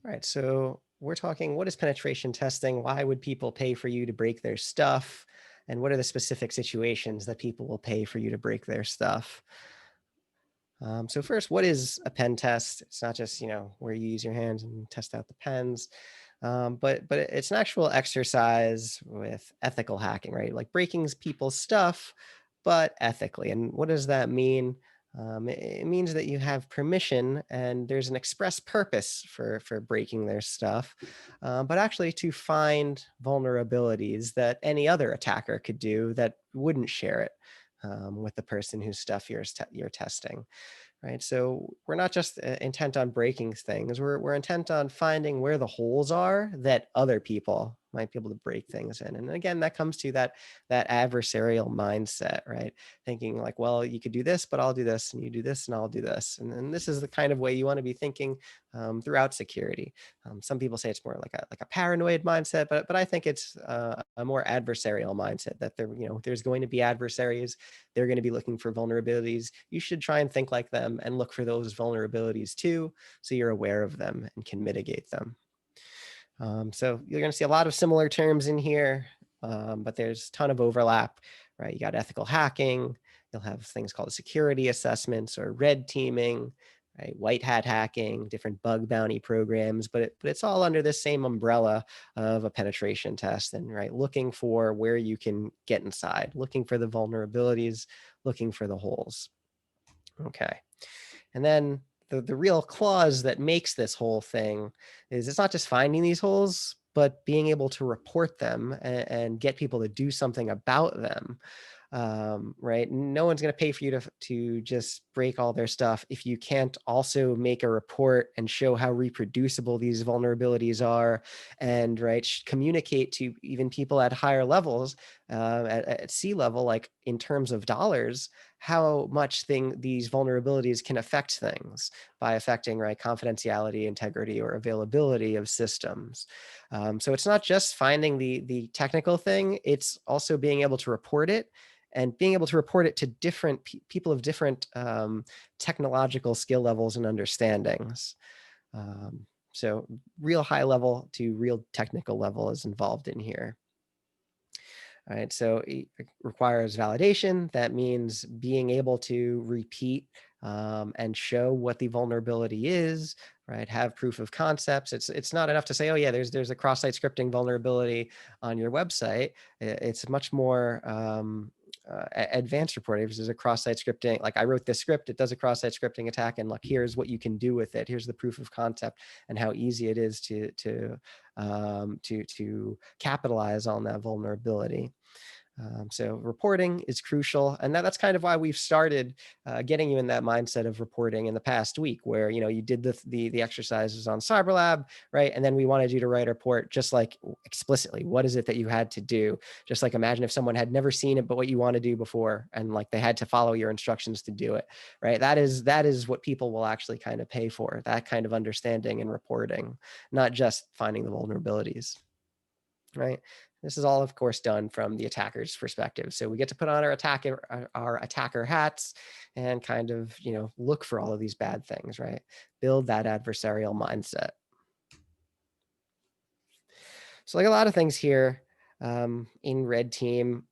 All right, so we're talking what is penetration testing? Why would people pay for you to break their stuff? And what are the specific situations that people will pay for you to break their stuff? So first, what is a pen test? It's not just where you use your hands and test out the pens, but it's an actual exercise with ethical hacking, right? Like breaking people's stuff, but ethically. And what does that mean? It means that you have permission and there's an express purpose for breaking their stuff, but actually to find vulnerabilities that any other attacker could do that wouldn't share it with the person whose stuff you're testing, right? So we're not just intent on breaking things. We're intent on finding where the holes are that other people might be able to break things in. And again, that comes to that adversarial mindset, right? Thinking like, well, you could do this, but I'll do this, and you do this, and I'll do this. And this is the kind of way you want to be thinking throughout security. Some people say it's more like a paranoid mindset, but I think it's a more adversarial mindset that there's going to be adversaries. They're going to be looking for vulnerabilities. You should try and think like them and look for those vulnerabilities too, so you're aware of them and can mitigate them. So you're going to see a lot of similar terms in here, but there's a ton of overlap, right? You got ethical hacking. You'll have things called security assessments or red teaming, right? White hat hacking, different bug bounty programs, but it's all under this same umbrella of a penetration test and right, looking for where you can get inside, looking for the vulnerabilities, looking for the holes. Okay. And then the real clause that makes this whole thing is it's not just finding these holes, but being able to report them and get people to do something about them. Right? No one's going to pay for you to just break all their stuff if you can't also make a report and show how reproducible these vulnerabilities are, and right, communicate to even people at higher levels, at sea level, like in terms of dollars, how much these vulnerabilities can affect things by affecting right confidentiality, integrity, or availability of systems. So it's not just finding the technical thing; it's also being able to report it and being able to report it to different people of different technological skill levels and understandings. So real high level to real technical level is involved in here. All right, so it requires validation. That means being able to repeat and show what the vulnerability is, right? Have proof of concepts. It's not enough to say, oh yeah, there's a cross-site scripting vulnerability on your website. It's much more advanced reporting. If there's a cross-site scripting, like I wrote this script, it does a cross-site scripting attack, and like here's what you can do with it. Here's the proof of concept and how easy it is to capitalize on that vulnerability. So reporting is crucial, and that's kind of why we've started getting you in that mindset of reporting in the past week, where you did the exercises on CyberLab, right? And then we wanted you to write a report just like explicitly, what is it that you had to do? Just like imagine if someone had never seen it, but what you want to do before, and like they had to follow your instructions to do it, right? That is what people will actually kind of pay for, that kind of understanding and reporting, not just finding the vulnerabilities, right? This is all, of course, done from the attacker's perspective. So we get to put on our attacker hats and kind of, look for all of these bad things, right? Build that adversarial mindset. So like a lot of things here in Red Team,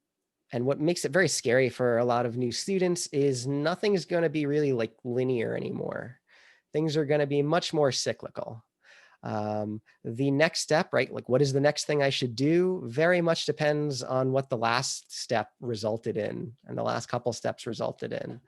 and what makes it very scary for a lot of new students is nothing is going to be really like linear anymore. Things are going to be much more cyclical. The next step, right? Like, what is the next thing I should do? Very much depends on what the last step resulted in, and the last couple steps resulted in.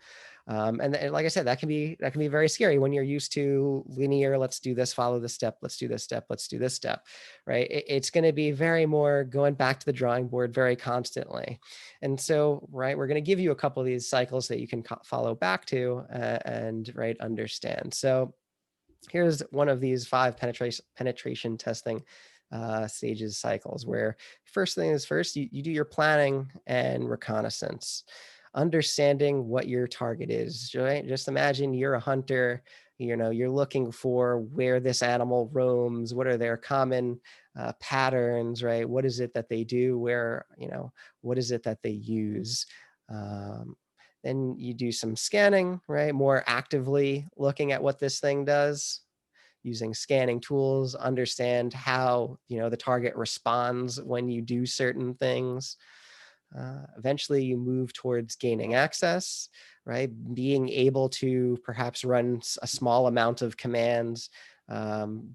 And like I said, that can be very scary when you're used to linear. Let's do this, follow this step. Let's do this step. Let's do this step, right? It's going to be very more going back to the drawing board very constantly. And so, right, we're going to give you a couple of these cycles that you can follow back to and right understand. So here's one of these 5 penetration testing stages cycles, where first thing is first, you do your planning and reconnaissance, understanding what your target is, right? Just imagine you're a hunter, you're looking for where this animal roams, what are their common patterns, right? What is it that they do? What is it that they use? Um, then you do some scanning, right? More actively looking at what this thing does. using scanning tools, understand how, the target responds when you do certain things. Eventually, you move towards gaining access, right? Being able to perhaps run a small amount of commands,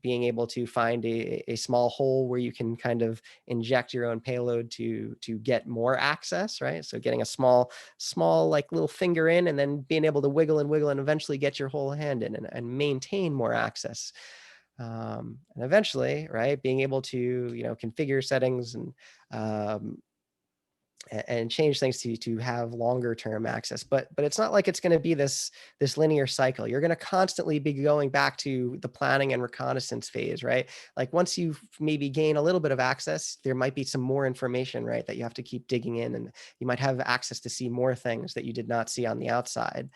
being able to find a small hole where you can kind of inject your own payload to get more access, right? So getting a small like little finger in, and then being able to wiggle and eventually get your whole hand in and maintain more access. And eventually, right, being able to configure settings um, and change things to have longer term access. But it's not like it's going to be this linear cycle. You're going to constantly be going back to the planning and reconnaissance phase, right? Like once you maybe gain a little bit of access, there might be some more information, right, that you have to keep digging in, and you might have access to see more things that you did not see on the outside.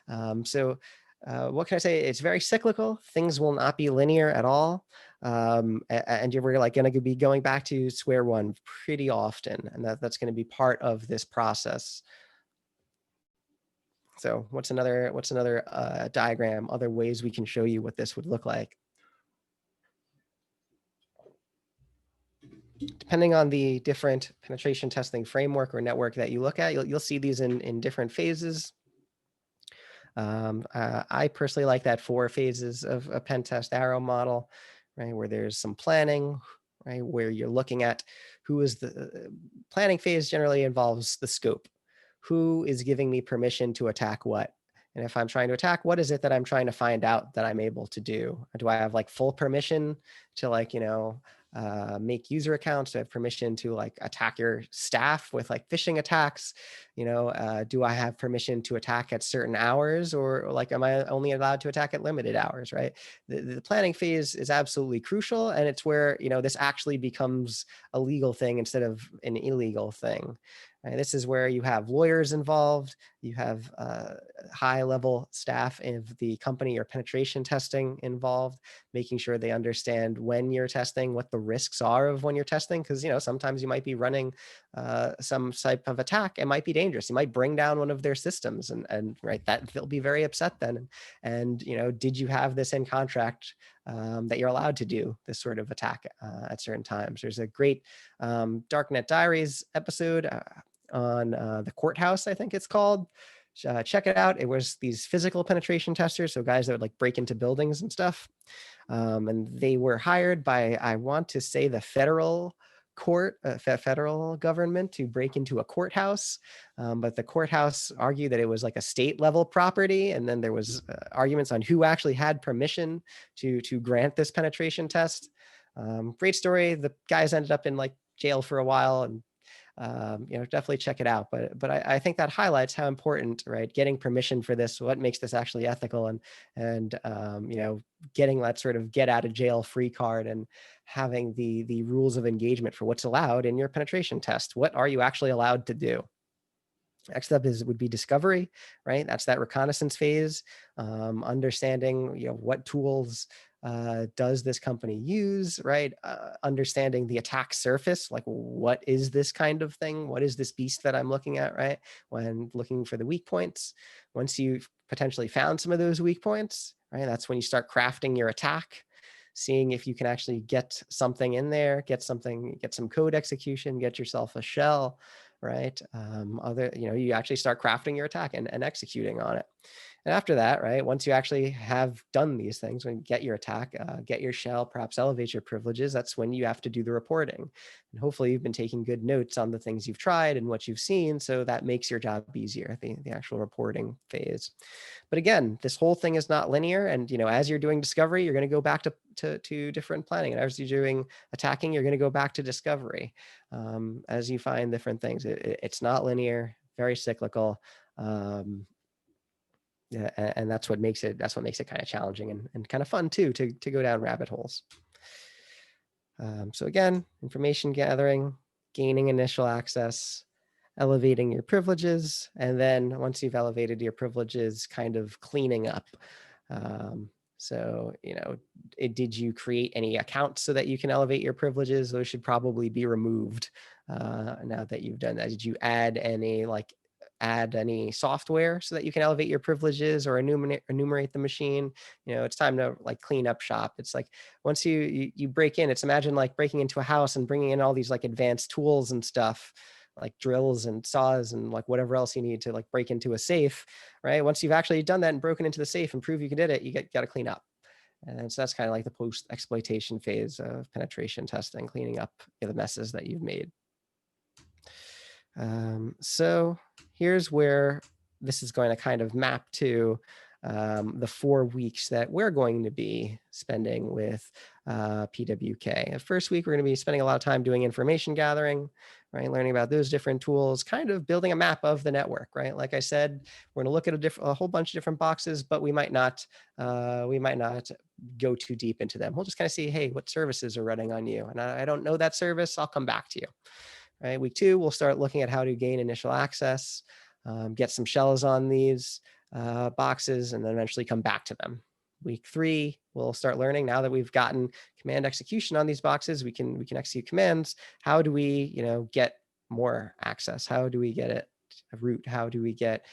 What can I say? It's very cyclical. Things will not be linear at all. And you're like going to be going back to square one pretty often. And that's going to be part of this process. So what's another diagram, other ways we can show you what this would look like? Depending on the different penetration testing framework or network that you look at, you'll see these in different phases. I personally like that 4 phases of a pen test arrow model, right? Where there's some planning, right? Where you're looking at who is the planning phase generally involves the scope. Who is giving me permission to attack what? And if I'm trying to attack, what is it that I'm trying to find out that I'm able to do? Do I have like full permission to make user accounts? Do I have permission to like attack your staff with like phishing attacks? Do I have permission to attack at certain hours, or like, am I only allowed to attack at limited hours, right? The planning phase is absolutely crucial. And it's where, this actually becomes a legal thing instead of an illegal thing. Right? This is where you have lawyers involved, you have high-level staff of the company or penetration testing involved, making sure they understand when you're testing, what the risks are of when you're testing, because sometimes you might be running some type of attack. It might be dangerous. You might bring down one of their systems, and right, that they'll be very upset then. And did you have this in contract that you're allowed to do this sort of attack at certain times? There's a great Darknet Diaries episode on the courthouse, I think it's called. Check it out. It was these physical penetration testers, so guys that would like break into buildings and stuff. And they were hired by, I want to say, the federal government to break into a courthouse. But the courthouse argued that it was like a state level property. And then there was arguments on who actually had permission to grant this penetration test. Great story. The guys ended up in like jail for a while, and definitely check it out. But I think that highlights how important, right, getting permission for this, what makes this actually ethical, and getting that sort of get out of jail free card, and having the rules of engagement for what's allowed in your penetration test. What are you actually allowed to do? Next up would be discovery, right? That's that reconnaissance phase, understanding what tools does this company use, right? Understanding the attack surface, like what is this kind of thing? What is this beast that I'm looking at, right? When looking for the weak points. Once you've potentially found some of those weak points, right? That's when you start crafting your attack, seeing if you can actually get something in there, get some code execution, get yourself a shell, right? You actually start crafting your attack and executing on it. And after that, right, once you actually have done these things, when you get your attack, get your shell, perhaps elevate your privileges, that's when you have to do the reporting. And hopefully you've been taking good notes on the things you've tried and what you've seen, so that makes your job easier, the actual reporting phase. But again, this whole thing is not linear. And as you're doing discovery, you're going to go back to different planning. And as you're doing attacking, you're going to go back to discovery as you find different things. It's not linear, very cyclical. Yeah, and that's what makes it kind of challenging and kind of fun too, to go down rabbit holes. So again, information gathering, gaining initial access, elevating your privileges, and then once you've elevated your privileges, kind of cleaning up. So, did you create any accounts so that you can elevate your privileges? Those should probably be removed now that you've done that. Did you add any like add any software so that you can elevate your privileges or enumerate the machine. It's time to like clean up shop. It's like once you break in, it's imagine like breaking into a house and bringing in all these like advanced tools and stuff, like drills and saws and like whatever else you need to like break into a safe, right? Once you've actually done that and broken into the safe and prove you did it, you got to clean up. And so that's kind of like the post exploitation phase of penetration testing, cleaning up the messes that you've made. So here's where this is going to kind of map to the 4 weeks that we're going to be spending with PWK. The first week, we're going to be spending a lot of time doing information gathering, right? Learning about those different tools, kind of building a map of the network, right? Like I said, we're going to look at a whole bunch of different boxes, but we might not go too deep into them. We'll just kind of see, hey, what services are running on you? And I don't know that service, I'll come back to you. Right, week 2, we'll start looking at how to gain initial access, get some shells on these boxes, and then eventually come back to them. Week 3, we'll start learning, now that we've gotten command execution on these boxes, we can execute commands. How do we, get more access? How do we get it root? How do we get,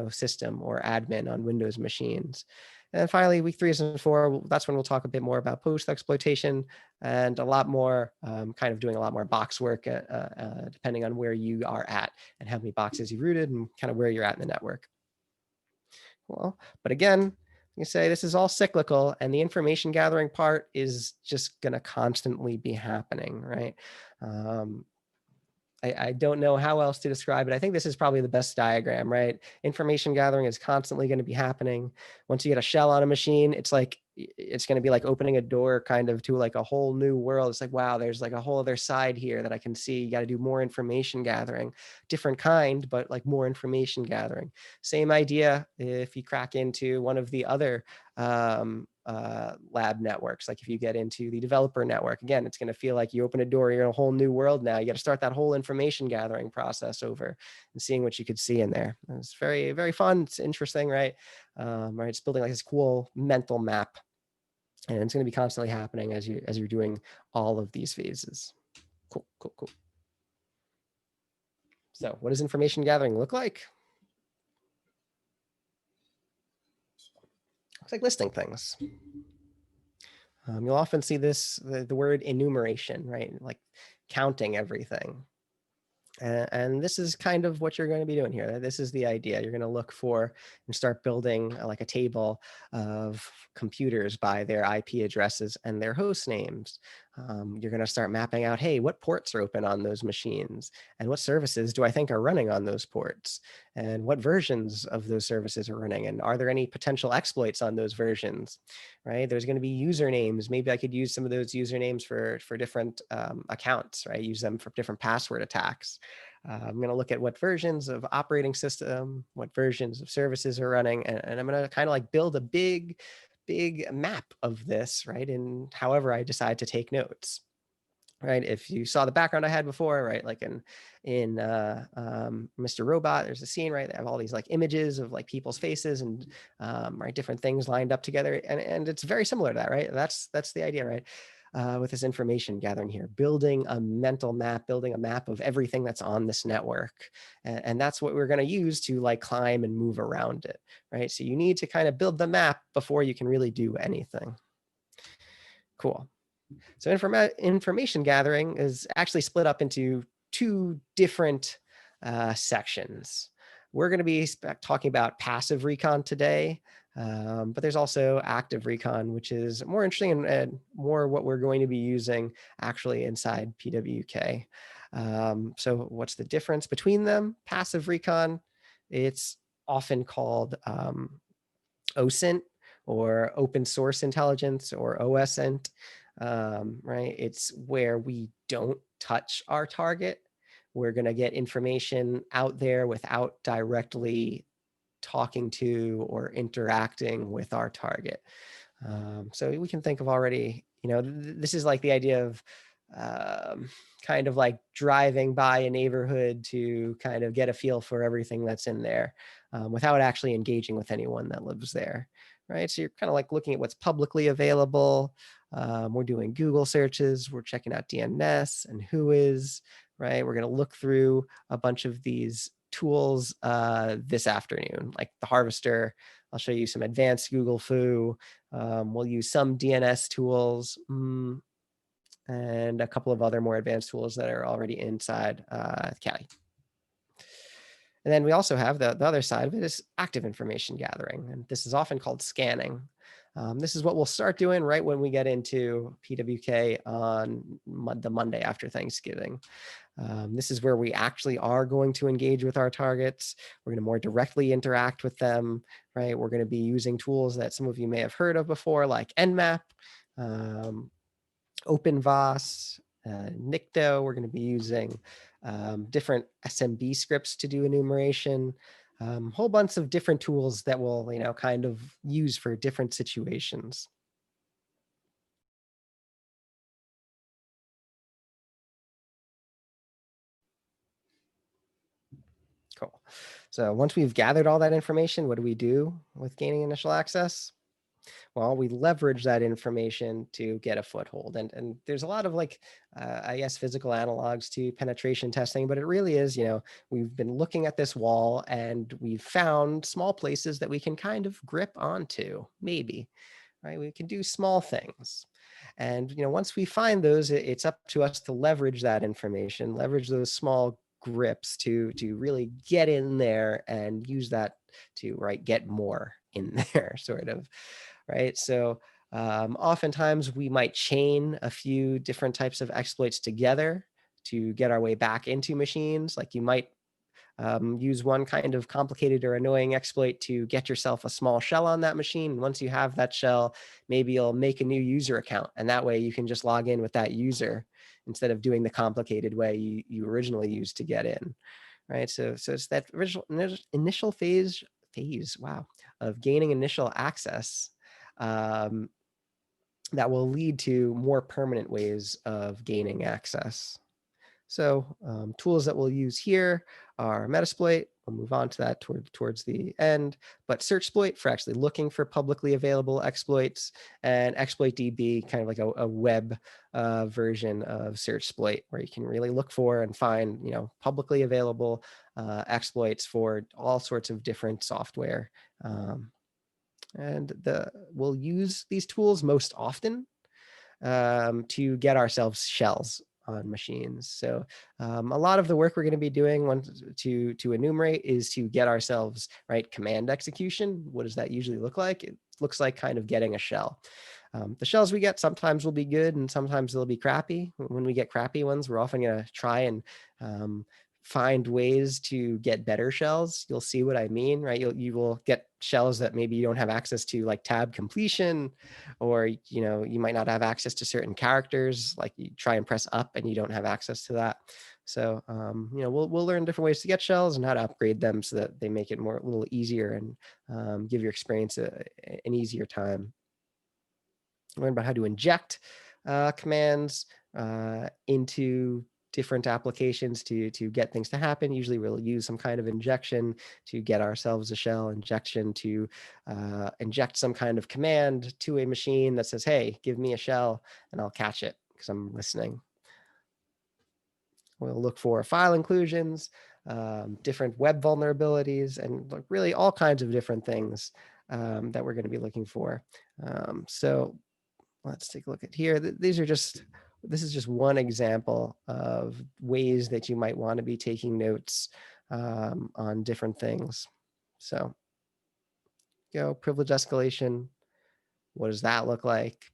system or admin on Windows machines? And finally, week 3 and 4, that's when we'll talk a bit more about post exploitation and a lot more kind of doing a lot more box work depending on where you are at and how many boxes you've rooted and kind of where you're at in the network. Well, but again, you say this is all cyclical and the information gathering part is just going to constantly be happening, right? I don't know how else to describe it. I think this is probably the best diagram, right? Information gathering is constantly going to be happening. Once you get a shell on a machine, it's like, it's going to be like opening a door kind of to like a whole new world. It's like, wow, there's like a whole other side here that I can see. You got to do more information gathering, different kind, but like more information gathering. Same idea if you crack into one of the other lab networks. Like if you get into the developer network, again, it's going to feel like you open a door, you're in a whole new world now. You got to start that whole information gathering process over and seeing what you could see in there. It's very, very fun. It's interesting, right? Right. It's building like this cool mental map, and it's going to be constantly happening as you're doing all of these phases. Cool, cool, cool. So what does information gathering look like? Looks like listing things. You'll often see this, the word enumeration, right? Like counting everything. And this is kind of what you're going to be doing here. This is the idea. You're going to look for and start building like a table of computers by their IP addresses and their host names. You're going to start mapping out, hey, what ports are open on those machines? And what services do I think are running on those ports? And what versions of those services are running? And are there any potential exploits on those versions, right? There's going to be usernames. Maybe I could use some of those usernames for different accounts, right? Use them for different password attacks. I'm going to look at what versions of operating system, what versions of services are running, and I'm going to kind of like build a big map of this, right? And however I decide to take notes, right? If you saw the background I had before, right? Like in Mr. Robot, there's a scene, right? They have all these like images of like people's faces and right, different things lined up together, and it's very similar to that, right? That's the idea, right? With this information gathering here, building a mental map, building a map of everything that's on this network. And that's what we're going to use to like climb and move around it, right? So you need to kind of build the map before you can really do anything. Cool. So information gathering is actually split up into 2 different sections. We're going to be talking about passive recon today, but there's also active recon, which is more interesting and more what we're going to be using actually inside PWK. So what's the difference between them? Passive recon, it's often called OSINT, or open source intelligence, or OSINT. Right? It's where we don't touch our target. We're going to get information out there without directly talking to or interacting with our target. So we can think of already, this is like the idea of kind of like driving by a neighborhood to kind of get a feel for everything that's in there without actually engaging with anyone that lives there. Right. So you're kind of like looking at what's publicly available. We're doing Google searches. We're checking out DNS and WHOIS, right? We're going to look through a bunch of these tools this afternoon, like the harvester. I'll show you some advanced Google Foo. We'll use some DNS tools, and a couple of other more advanced tools that are already inside Kali. And then we also have the other side of it is active information gathering. And this is often called scanning. This is what we'll start doing right when we get into PWK on the Monday after Thanksgiving. This is where we actually are going to engage with our targets. We're going to more directly interact with them, right? We're going to be using tools that some of you may have heard of before, like Nmap, OpenVAS, Nikto. We're going to be using different SMB scripts to do enumeration, whole bunch of different tools that we'll, kind of use for different situations. Cool. So once we've gathered all that information, what do we do with gaining initial access? Well, we leverage that information to get a foothold. And there's a lot of I guess, physical analogs to penetration testing, but it really is, we've been looking at this wall and we've found small places that we can kind of grip onto, maybe, right? We can do small things. And, once we find those, it's up to us to leverage that information, leverage those small grips to really get in there and use that to, right, get more in there, sort of. Right. So oftentimes we might chain a few different types of exploits together to get our way back into machines. Like you might use one kind of complicated or annoying exploit to get yourself a small shell on that machine. And once you have that shell, maybe you'll make a new user account. And that way you can just log in with that user instead of doing the complicated way you originally used to get in. Right. So it's that initial phase, wow, of gaining initial access that will lead to more permanent ways of gaining access. So tools that we'll use here are Metasploit. We'll move on to that towards the end, but SearchSploit for actually looking for publicly available exploits, and ExploitDB, kind of like a web version of SearchSploit, where you can really look for and find, publicly available exploits for all sorts of different software. And we'll use these tools most often to get ourselves shells on machines. So a lot of the work we're going to be doing to enumerate is to get ourselves, right, command execution. What does that usually look like? It looks like kind of getting a shell. The shells we get sometimes will be good and sometimes they'll be crappy. When we get crappy ones, we're often going to try and find ways to get better shells. You'll see what I mean, right? You will get shells that maybe you don't have access to, like tab completion, or, you might not have access to certain characters, like you try and press up and you don't have access to that. So, we'll learn different ways to get shells and how to upgrade them so that they make it a little easier and give your experience an easier time. Learn about how to inject commands into different applications to get things to happen. Usually we'll use some kind of injection to get ourselves a shell, injection to inject some kind of command to a machine that says, hey, give me a shell, and I'll catch it because I'm listening. We'll look for file inclusions, different web vulnerabilities, and really all kinds of different things that we're going to be looking for. So let's take a look at here. This is just one example of ways that you might want to be taking notes on different things. So privilege escalation. What does that look like?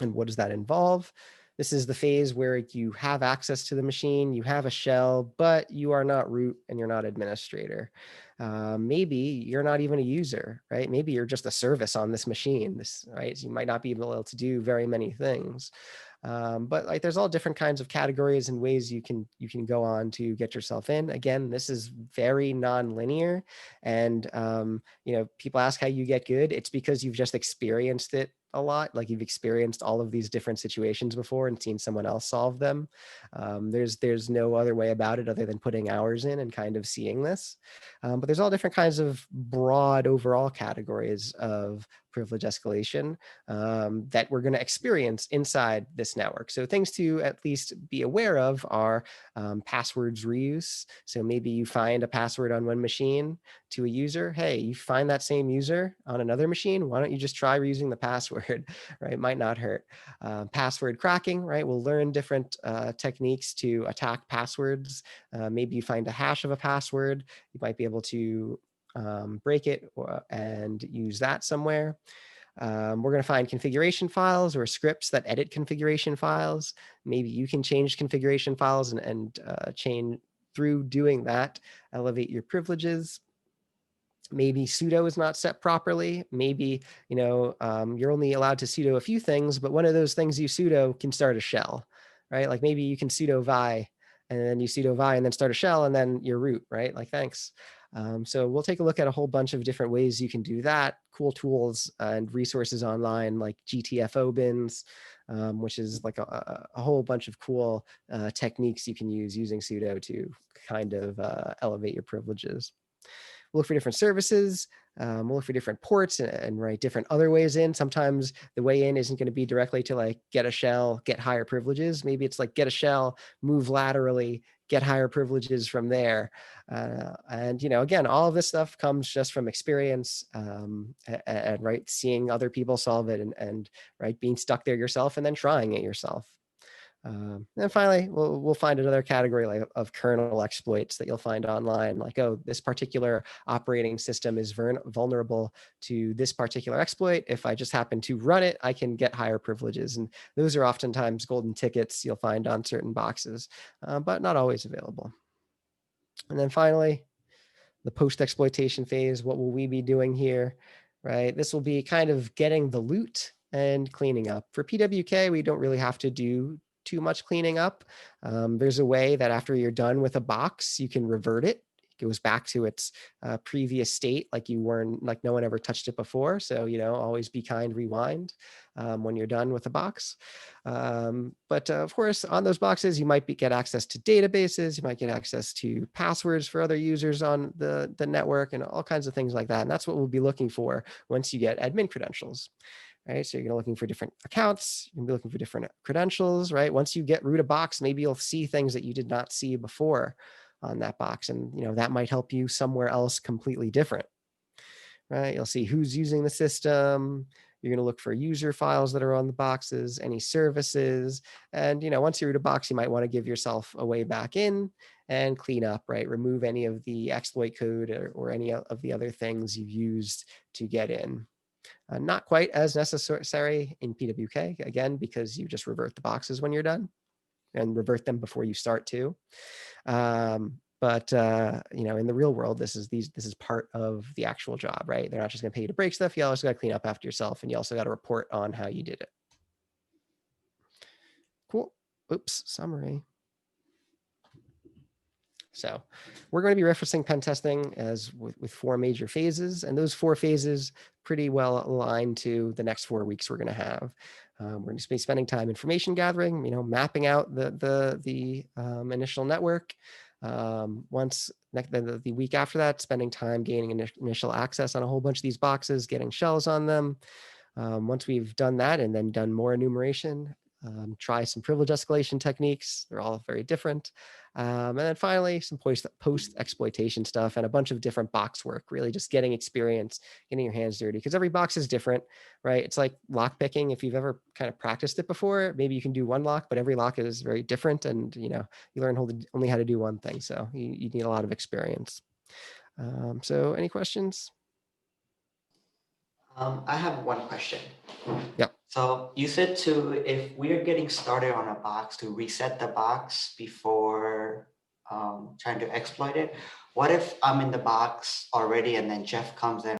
And what does that involve? This is the phase where you have access to the machine, you have a shell, but you are not root and you're not administrator. Maybe you're not even a user, right? Maybe you're just a service on this machine, right? So you might not be able to do very many things. But there's all different kinds of categories and ways you can go on to get yourself in. Again, this is very non-linear, and people ask how you get good. It's because you've just experienced it a lot. Like you've experienced all of these different situations before and seen someone else solve them. There's no other way about it other than putting hours in and kind of seeing this. But there's all different kinds of broad overall categories of privilege escalation that we're going to experience inside this network. So things to at least be aware of are passwords reuse. So maybe you find a password on one machine to a user. Hey, you find that same user on another machine. Why don't you just try reusing the password, right? It might not hurt. Password cracking, right? We'll learn different techniques to attack passwords. Maybe you find a hash of a password. You might be able to break it and use that somewhere. We're going to find configuration files or scripts that edit configuration files. Maybe you can change configuration files and change through doing that, elevate your privileges. Maybe sudo is not set properly. Maybe, you're only allowed to sudo a few things, but one of those things you sudo can start a shell, right? Like maybe you can sudo vi and then you sudo vi and then start a shell and then your root, right? Like, thanks. So we'll take a look at a whole bunch of different ways you can do that. Cool tools and resources online like GTFO bins, which is like a whole bunch of cool techniques you can use using sudo to kind of elevate your privileges. We'll look for different services. We'll look for different ports and write different other ways in. Sometimes the way in isn't going to be directly to like get a shell, get higher privileges. Maybe it's like get a shell, move laterally, get higher privileges from there. And again, all of this stuff comes just from experience and right, seeing other people solve it and right, being stuck there yourself and then trying it yourself. And finally, we'll find another category of kernel exploits that you'll find online, like, oh, this particular operating system is vulnerable to this particular exploit. If I just happen to run it, I can get higher privileges. And those are oftentimes golden tickets you'll find on certain boxes, but not always available. And then finally, the post-exploitation phase. What will we be doing here, right? This will be kind of getting the loot and cleaning up. For PWK, we don't really have to do too much cleaning up. There's a way that after you're done with a box, you can revert it. It goes back to its previous state, like no one ever touched it before. So, always be kind, rewind when you're done with a box. But of course, on those boxes, you might get access to databases, you might get access to passwords for other users on the network and all kinds of things like that. And that's what we'll be looking for once you get admin credentials. Right, so you're going to looking for different accounts. You're going to be looking for different credentials, right? Once you get root a box, maybe you'll see things that you did not see before on that box. And, that might help you somewhere else completely different, right? You'll see who's using the system. You're going to look for user files that are on the boxes, any services. And, once you root a box, you might want to give yourself a way back in and clean up, right? Remove any of the exploit code or any of the other things you've used to get in. Not quite as necessary in PWK, again, because you just revert the boxes when you're done and revert them before you start to. But in the real world, this is part of the actual job, right? They're not just going to pay you to break stuff. You also got to clean up after yourself, and you also got to report on how you did it. Cool. Oops, summary. So we're going to be referencing pen testing as with 4 major phases, and those 4 phases pretty well align to the next 4 weeks we're going to have. We're going to be spending time information gathering, mapping out the initial network. Once the week after that, spending time gaining initial access on a whole bunch of these boxes, getting shells on them. Once we've done that and then done more enumeration, try some privilege escalation techniques. They're all very different. And then finally, some post-exploitation stuff and a bunch of different box work, really just getting experience, getting your hands dirty, because every box is different, right? It's like lock picking. If you've ever kind of practiced it before, maybe you can do one lock, but every lock is very different. And, you learn only how to do one thing. So you need a lot of experience. So any questions? I have one question. Yeah. So you said if we're getting started on a box, to reset the box before trying to exploit it. What if I'm in the box already and then Jeff comes in